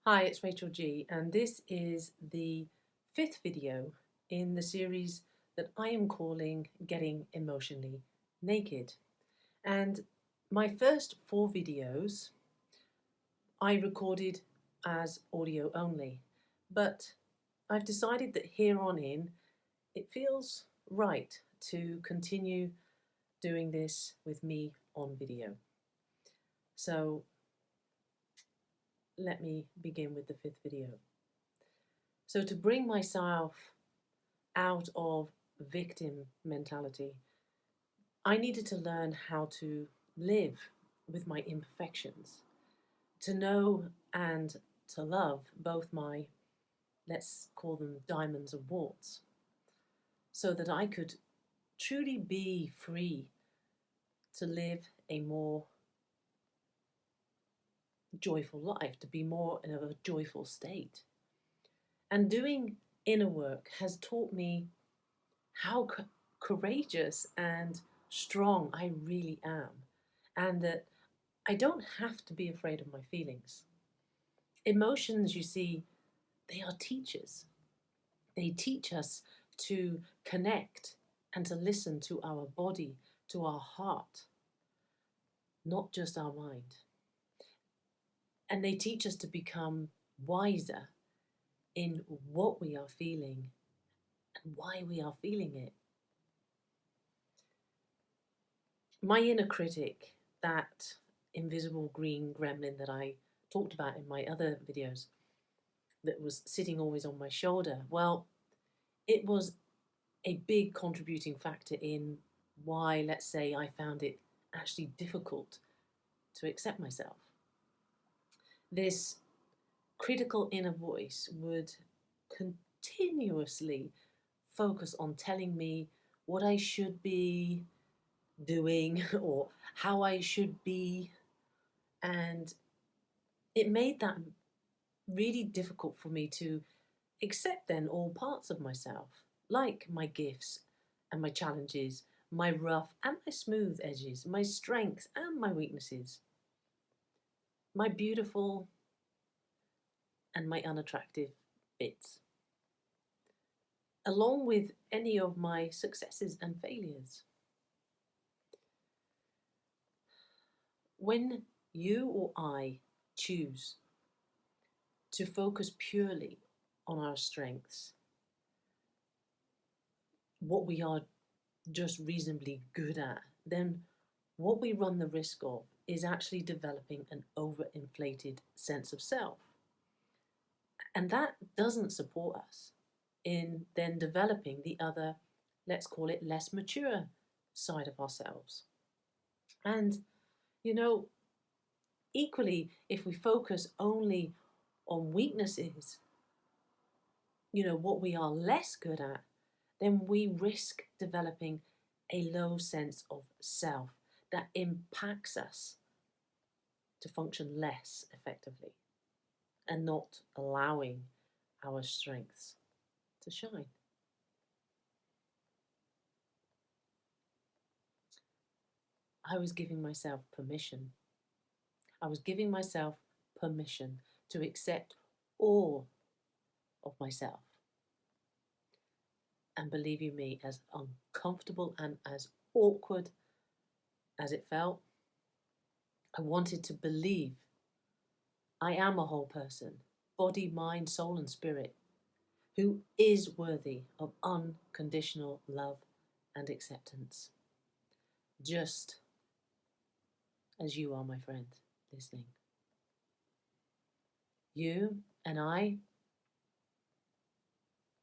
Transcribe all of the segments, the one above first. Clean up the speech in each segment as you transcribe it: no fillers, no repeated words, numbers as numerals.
Hi, it's Rachel G, and this is the fifth video in the series that I am calling Getting Emotionally Naked. And my first four videos I recorded as audio only, but I've decided that here on in it feels right to continue doing this with me on video. So let me begin with the fifth video. So to bring myself out of victim mentality, I needed to learn how to live with my imperfections, to know and to love both my, let's call them diamonds and warts, so that I could truly be free to live a more joyful life, to be more in a joyful state. And doing inner work has taught me how courageous and strong I really am, and that I don't have to be afraid of my feelings. Emotions, you see, they are teachers. They teach us to connect and to listen to our body, to our heart, not just our mind. And they teach us to become wiser in what we are feeling and why we are feeling it. My inner critic, that invisible green gremlin that I talked about in my other videos, that was sitting always on my shoulder, well, it was a big contributing factor in why, let's say, I found it actually difficult to accept myself. This critical inner voice would continuously focus on telling me what I should be doing or how I should be, and it made that really difficult for me to accept then all parts of myself, like my gifts and my challenges, my rough and my smooth edges, my strengths and my weaknesses, my beautiful and my unattractive bits, along with any of my successes and failures. When you or I choose to focus purely on our strengths, what we are just reasonably good at, then what we run the risk of is actually developing an overinflated sense of self. And that doesn't support us in then developing the other, let's call it less mature side of ourselves. And, you know, equally, if we focus only on weaknesses, what we are less good at, then we risk developing a low sense of self that impacts us to function less effectively and not allowing our strengths to shine. I was giving myself permission. I was giving myself permission to accept all of myself. And believe you me, as uncomfortable and as awkward as it felt, I wanted to believe I am a whole person, body, mind, soul, and spirit, who is worthy of unconditional love and acceptance, just as you are, my friend, listening. You and I,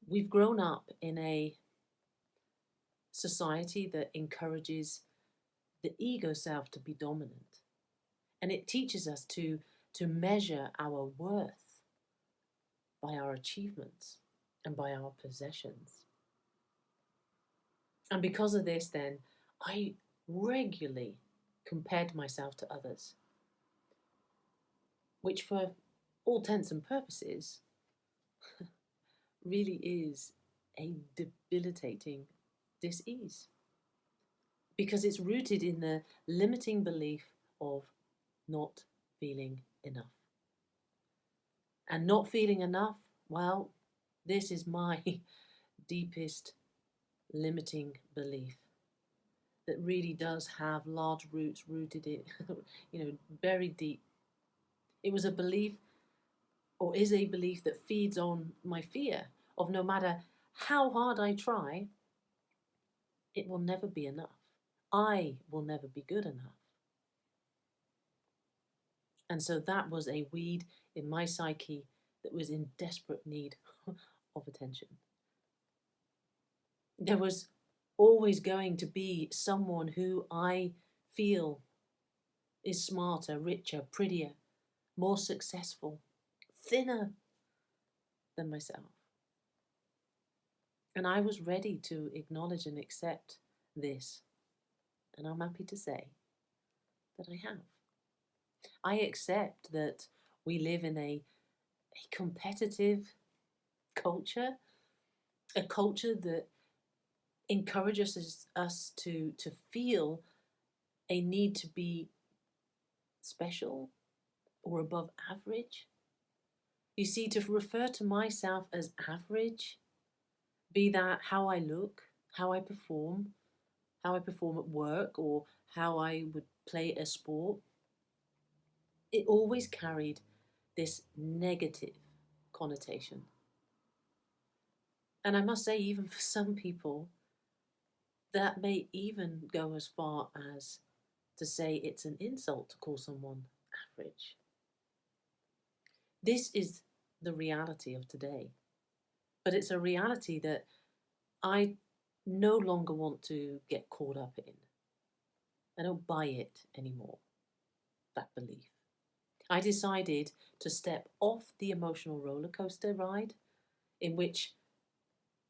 we've grown up in a society that encourages the ego self to be dominant. And it teaches us to measure our worth by our achievements and by our possessions. And because of this, then, I regularly compared myself to others, which for all intents and purposes really is a debilitating dis-ease, because it's rooted in the limiting belief of not feeling enough. And not feeling enough, well, this is my deepest limiting belief that really does have large roots rooted in, buried deep. It was a belief, or is a belief, that feeds on my fear of no matter how hard I try, it will never be enough. I will never be good enough. And so that was a weed in my psyche that was in desperate need of attention. There was always going to be someone who I feel is smarter, richer, prettier, more successful, thinner than myself. And I was ready to acknowledge and accept this. And I'm happy to say that I have. I accept that we live in a competitive culture, a culture that encourages us to feel a need to be special or above average. You see, to refer to myself as average, be that how I look, how I perform at work, or how I would play a sport, it always carried this negative connotation. And I must say, even for some people, that may even go as far as to say it's an insult to call someone average. This is the reality of today. But it's a reality that I no longer want to get caught up in. I don't buy it anymore, that belief. I decided to step off the emotional roller coaster ride in which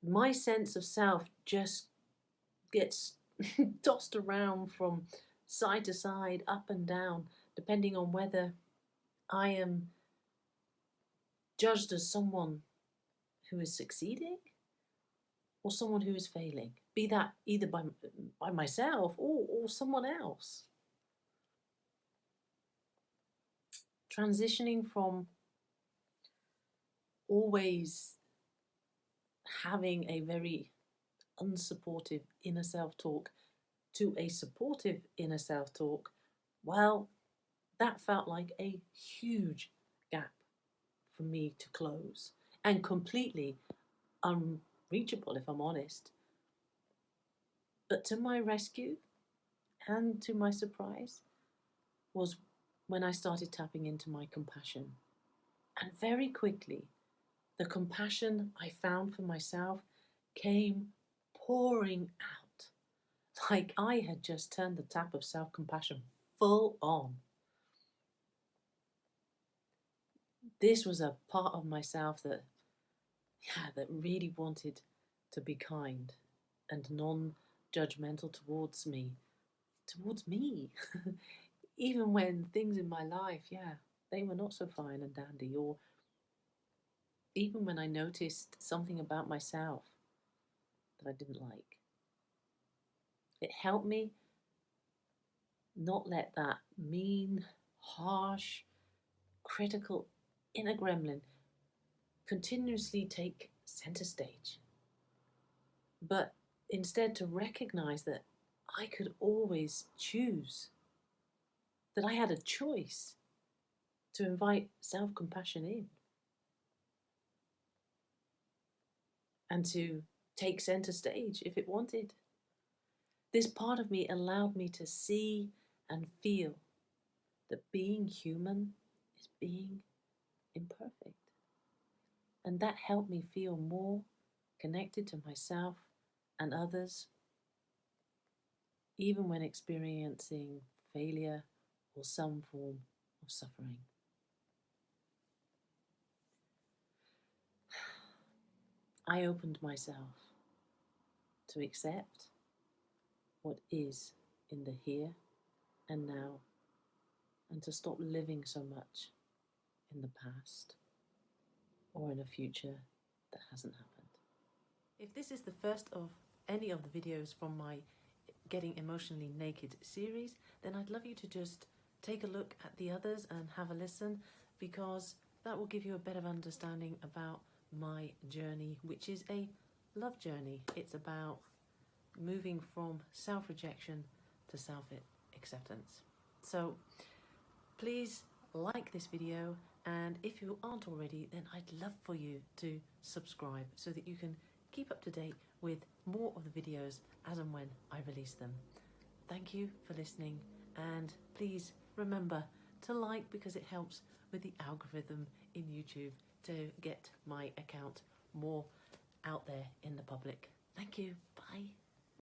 my sense of self just gets tossed around from side to side, up and down, depending on whether I am judged as someone who is succeeding or someone who is failing, be that either by myself or someone else. Transitioning from always having a very unsupportive inner self-talk to a supportive inner self-talk, well, that felt like a huge gap for me to close, and completely unreachable, if I'm honest. But to my rescue, and to my surprise, was when I started tapping into my compassion. And very quickly, the compassion I found for myself came pouring out, like I had just turned the tap of self-compassion full on. This was a part of myself that really wanted to be kind and non-judgmental towards me. Even when things in my life, they were not so fine and dandy, or even when I noticed something about myself that I didn't like. It helped me not let that mean, harsh, critical inner gremlin continuously take center stage, but instead to recognize that I could always choose, that I had a choice to invite self-compassion in and to take center stage if it wanted. This part of me allowed me to see and feel that being human is being imperfect. And that helped me feel more connected to myself and others, even when experiencing failure or some form of suffering. I opened myself to accept what is in the here and now, and to stop living so much in the past or in a future that hasn't happened. If this is the first of any of the videos from my Getting Emotionally Naked series, then I'd love you to just take a look at the others and have a listen, because that will give you a better understanding about my journey, which is a love journey. It's about moving from self-rejection to self-acceptance. So please like this video, and if you aren't already, then I'd love for you to subscribe so that you can keep up to date with more of the videos as and when I release them. Thank you for listening, and please remember to like, because it helps with the algorithm in YouTube to get my account more out there in the public. Thank you. Bye.